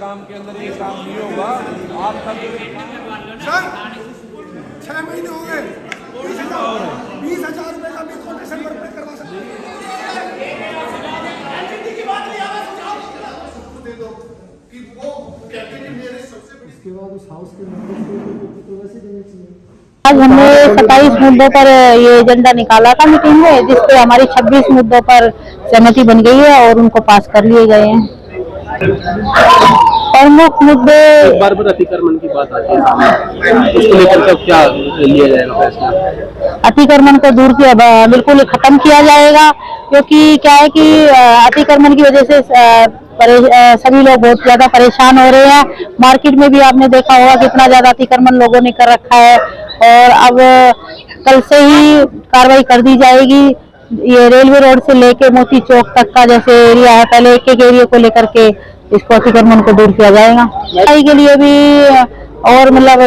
नाम के अंदर ये काम नहीं होगा। आप सब 6 महीने हो गए, 20,000 रुपए का भी कोटेशन पर पे करवा सकते हैं। इसके बाद उस हाउस के मेंबर्स को वैसे देना चाहिए। आज हमने 27 मुद्दों पर ये एजेंडा निकाला था मीटिंग में, जिसपे हमारी 26 मुद्दों पर सहमति बन गई है और उनको पास कर लिए गए हैं। प्रमुख मुद्दे बार अतिक्रमण की बात आती है सामने, उसको लेकर कब क्या लिया जाएगा फैसला? अतिक्रमण को दूर किया, बिल्कुल खत्म किया जाएगा, क्योंकि क्या है कि अतिक्रमण की वजह से सभी लोग बहुत ज्यादा परेशान हो रहे हैं। मार्केट में भी आपने देखा होगा कितना ज्यादा अतिक्रमण लोगों ने कर रखा है और अब कल से ही कार्रवाई कर दी जाएगी। ये रेलवे रोड से लेके मोती चौक तक का जैसे एरिया है, पहले एक एक एरिया को लेकर के इसको अतिक्रमण को दूर किया जाएगा। सफाई के लिए भी और मतलब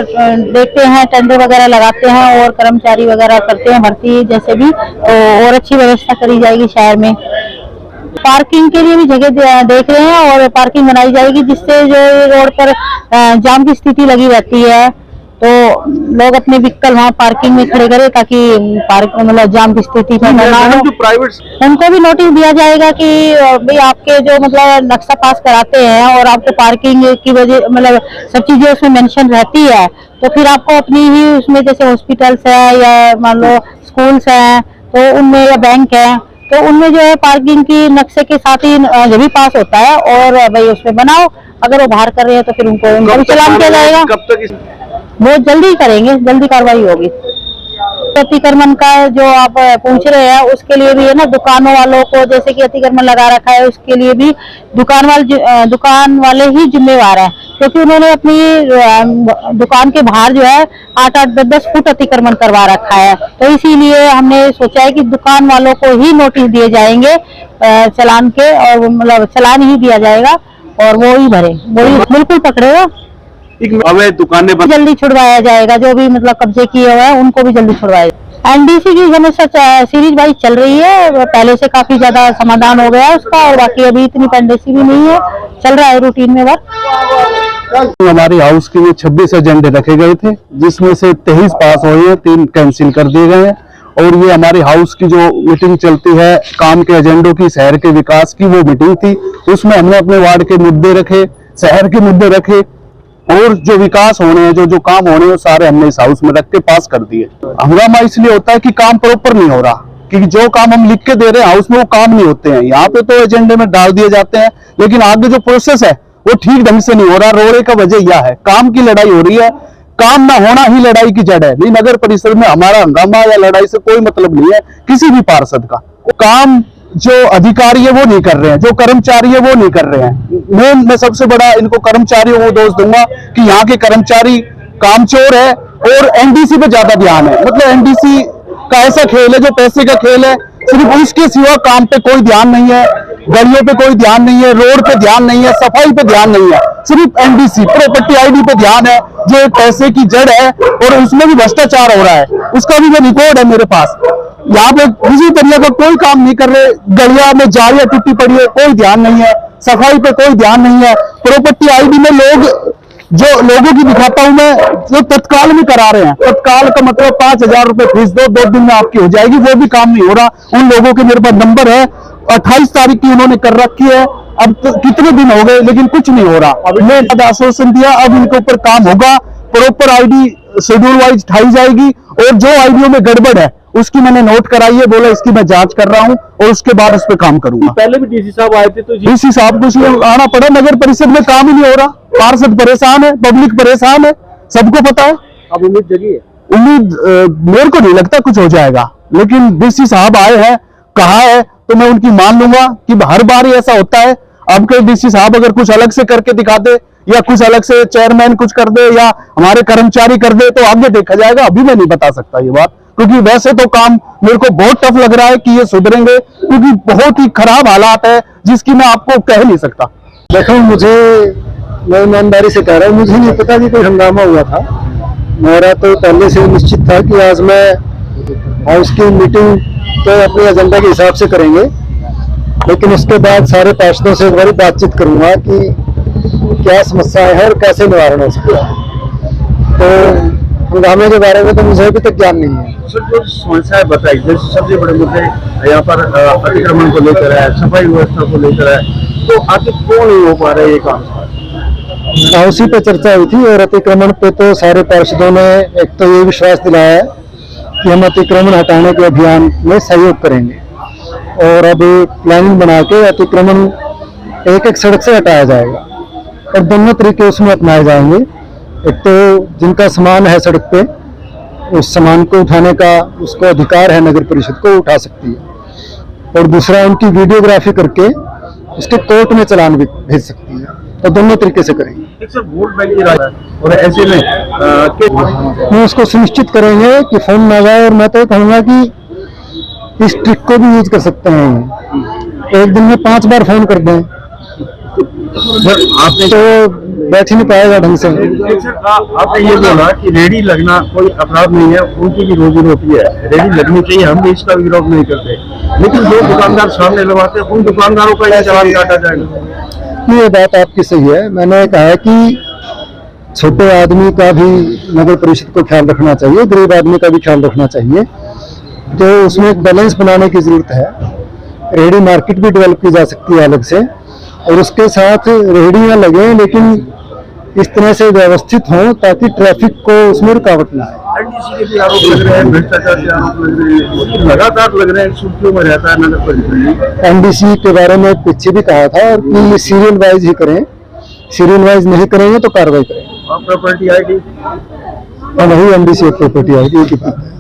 देखते हैं, टेंडर वगैरह लगाते हैं और कर्मचारी वगैरह करते हैं भर्ती, जैसे भी तो और अच्छी व्यवस्था करी जाएगी शहर में। पार्किंग के लिए भी जगह देख रहे हैं और पार्किंग बनाई जाएगी, जिससे जो रोड पर जाम की स्थिति लगी रहती है तो लोग अपने व्हीकल वहाँ पार्किंग में खड़े करें, ताकि मतलब जाम की स्थिति पैदा ना हो। प्राइवेट उनको भी नोटिस दिया जाएगा कि भाई आपके जो मतलब नक्शा पास कराते हैं और आपको पार्किंग की वजह मतलब सब चीजें उसमें मेंशन रहती है, तो फिर आपको अपनी ही उसमें जैसे हॉस्पिटल्स है या मान लो स्कूल्स हैं तो उनमें या बैंक है तो उनमें जो है पार्किंग की नक्शे के साथ ही जो भी पास होता है और भाई उसमें बनाओ। अगर वो बाहर कर रहे हैं तो फिर उनको चलान किया जाएगा। कब तक? बहुत जल्दी करेंगे, जल्दी कार्रवाई होगी। अतिक्रमण का जो आप पूछ रहे हैं उसके लिए भी है ना, दुकानों वालों को जैसे कि अतिक्रमण लगा रखा है उसके लिए भी दुकान वाले ही जिम्मेवार हैं, क्योंकि उन्होंने अपनी दुकान के बाहर जो है 8-8, 10-10 फुट अतिक्रमण करवा रखा है। तो इसीलिए हमने सोचा है कि दुकान वालों को ही नोटिस दिए जाएंगे चालान के, और मतलब चालान ही दिया जाएगा और वो ही भरे, वो ही बिल्कुल पकड़ेगा। अवैध दुकानें जल्दी छुड़वाया जाएगा, जो भी मतलब कब्जे किए हुए हैं उनको भी जल्दी छुड़वाया जाएगा। एनडीसी की समस्या सीरीज वाइज चल रही है, पहले से काफी ज्यादा समाधान हो गया है उसका, और बाकी अभी इतनी पेंडेंसी भी नहीं है, चल रहा है रूटीन में वर्क। हमारे हाउस के लिए 26 एजेंडे रखे गए थे, जिसमें से 23 पास हुए हैं, 3 कैंसिल कर दिए गए हैं। और ये हमारे हाउस की जो मीटिंग चलती है काम के एजेंडों की, शहर के विकास की, वो मीटिंग थी। उसमें हमने अपने वार्ड के मुद्दे रखे, शहर के मुद्दे रखे और जो विकास होने हैं, जो काम होने हैं, सारे हमने इस हाउस में रख के पास कर दिए। हंगामा इसलिए होता है कि काम प्रॉपर नहीं हो रहा, क्योंकि जो काम हम लिख के दे रहे हैं हाउस में वो काम नहीं होते हैं। यहाँ पे तो एजेंडे में डाल दिए जाते हैं, लेकिन आगे जो प्रोसेस है वो ठीक ढंग से नहीं हो रहा। रोड़े का वजह यह है, काम की लड़ाई हो रही है, काम ना होना ही लड़ाई की जड़ है। नहीं, नगर परिषद में हमारा हंगामा या लड़ाई से कोई मतलब नहीं है किसी भी पार्षद का। काम जो अधिकारी है वो नहीं कर रहे हैं, जो कर्मचारी है वो नहीं कर रहे हैं। मैं सबसे बड़ा इनको कर्मचारियों को दोष दूंगा कि यहाँ के कर्मचारी कामचोर है और एनडीसी पे ज्यादा ध्यान है। मतलब एनडीसी का ऐसा खेल है जो पैसे का खेल है, सिर्फ उसके सिवा काम पे कोई ध्यान नहीं है, गलियों पे कोई ध्यान नहीं है, रोड पे ध्यान नहीं है, सफाई पे ध्यान नहीं है। सिर्फ एनडीसी प्रॉपर्टी आईडी पे ध्यान है, जो एक पैसे की जड़ है और उसमें भी भ्रष्टाचार हो रहा है। उसका भी रिकॉर्ड है मेरे पास। यहाँ पे किसी तरह का कोई काम नहीं कर रहे, गलिया में जालियां टूटी पड़ी है, कोई ध्यान नहीं है, सफाई पे कोई ध्यान नहीं है। प्रॉपर्टी आईडी में जो लोगों की दिखाता हूं मैं, जो तत्काल में करा रहे हैं, तत्काल का मतलब 5,000 रुपए फीस दो, 2 दिन में आपकी हो जाएगी, वो भी काम नहीं हो रहा। उन लोगों के मेरे पास नंबर है, 28 तारीख की उन्होंने कर रखी है, अब तो कितने दिन हो गए लेकिन कुछ नहीं हो रहा। अब मैंने आश्वासन दिया, अब इनके ऊपर काम होगा, प्रॉपर आईडी शेड्यूल वाइज ठाई जाएगी और जो आईडियो में गड़बड़ है उसकी मैंने नोट कराई है, बोला इसकी मैं जांच कर रहा हूं और उसके बाद उस पर काम करूंगा। पहले भी डीसी साहब आए थे तो डीसी साहब को इसलिए आना पड़ा, नगर परिषद में काम ही नहीं हो रहा, पार्षद परेशान है, पब्लिक परेशान है, सबको पता है। अब उम्मीद जगी है? उम्मीद मेरे को नहीं लगता कुछ हो जाएगा, लेकिन डीसी साहब आए हैं, कहा है तो मैं उनकी मान लूंगा कि हर बार ही ऐसा होता है। अब के डीसी साहब अगर कुछ अलग से करके दिखा दे या कुछ अलग से चेयरमैन कुछ कर दे या हमारे कर्मचारी कर दे तो आगे देखा जाएगा। अभी मैं नहीं बता सकता ये बात, क्योंकि वैसे तो काम मेरे को बहुत टफ लग रहा है कि ये सुधरेंगे, क्योंकि बहुत ही खराब हालात है जिसकी मैं आपको कह नहीं सकता। देखो, मैं ईमानदारी से कह रहा हूँ, मुझे नहीं पता कि कोई हंगामा हुआ था। मेरा तो पहले से निश्चित था कि आज मैं हाउस की मीटिंग तो अपने एजेंडा के हिसाब से करेंगे, लेकिन उसके बाद सारे पार्षदों से एक बार बातचीत करूंगा कि क्या समस्याएं हैं और कैसे निवारण हो सकता है। तो हंगामे के बारे में तो मुझे अभी तक ज्ञान नहीं है। सर, जो समस्याएं बताई, जैसे सबसे बड़े मुद्दे यहाँ पर अतिक्रमण को लेकर है, सफाई व्यवस्था को लेकर है, तो आखिर क्यों नहीं हो पा रहा है ये काम? उसी पे चर्चा हुई थी और अतिक्रमण पे तो सारे पार्षदों ने एक तो ये विश्वास दिलाया है कि हम अतिक्रमण हटाने के अभियान में सहयोग करेंगे और अब प्लानिंग बना के अतिक्रमण एक एक सड़क से हटाया जाएगा और दोनों तरीके उसमें अपनाए जाएंगे। एक तो जिनका सामान है सड़क पे, उस सामान को उठाने का उसको अधिकार है, नगर परिषद को उठा सकती है, और दूसरा उनकी वीडियोग्राफी करके उसके कोर्ट में चालान भी भेज सकती है। तो दोनों तरीके से करेंगे। सर, वोट बैंक की राय और ऐसे में हम उसको सुनिश्चित करेंगे कि फोन ना जाए, और मैं तो कहूँगा कि इस ट्रिक को भी यूज कर सकते हैं, एक दिन में 5 बार फोन कर दें आपने तो बैठ ही नहीं पाएगा ढंग से। सर, आपने ये बोला कि रेडी लगना कोई अपराध नहीं है, उनकी भी रोजी रोटी है, रेडी लगनी चाहिए, हम भी इसका विरोध नहीं करते, लेकिन जो दुकानदार सामने लगवाते हैं उन दुकानदारों का ये चालान काटा जाएगा। ये बात आपकी सही है। मैंने कहा है कि छोटे आदमी का भी नगर परिषद को ख्याल रखना चाहिए, गरीब आदमी का भी ख्याल रखना चाहिए, तो उसमें एक बैलेंस बनाने की जरूरत है। रेहड़ी मार्केट भी डेवलप की जा सकती है अलग से, और उसके साथ रेहड़ियां लगें लेकिन इस तरह से व्यवस्थित हों ताकि ट्रैफिक को उसमें रुकावट ना आए। एनडीसी के भी आरोप लग रहे हैं, भ्रष्टाचार के आरोप लग रहे हैं, लगातार लग रहे हैं, सुर्खियों में रहता है नगर परिषद। एनडीसी के बारे में पीछे भी कहा था कि ये सीरियल वाइज ही करें, सीरियल वाइज नहीं करेंगे तो कार्रवाई करेंगे। प्रॉपर्टी आएगी, नहीं एनडीसी प्रॉपर्टी आएगी, ये की बात है।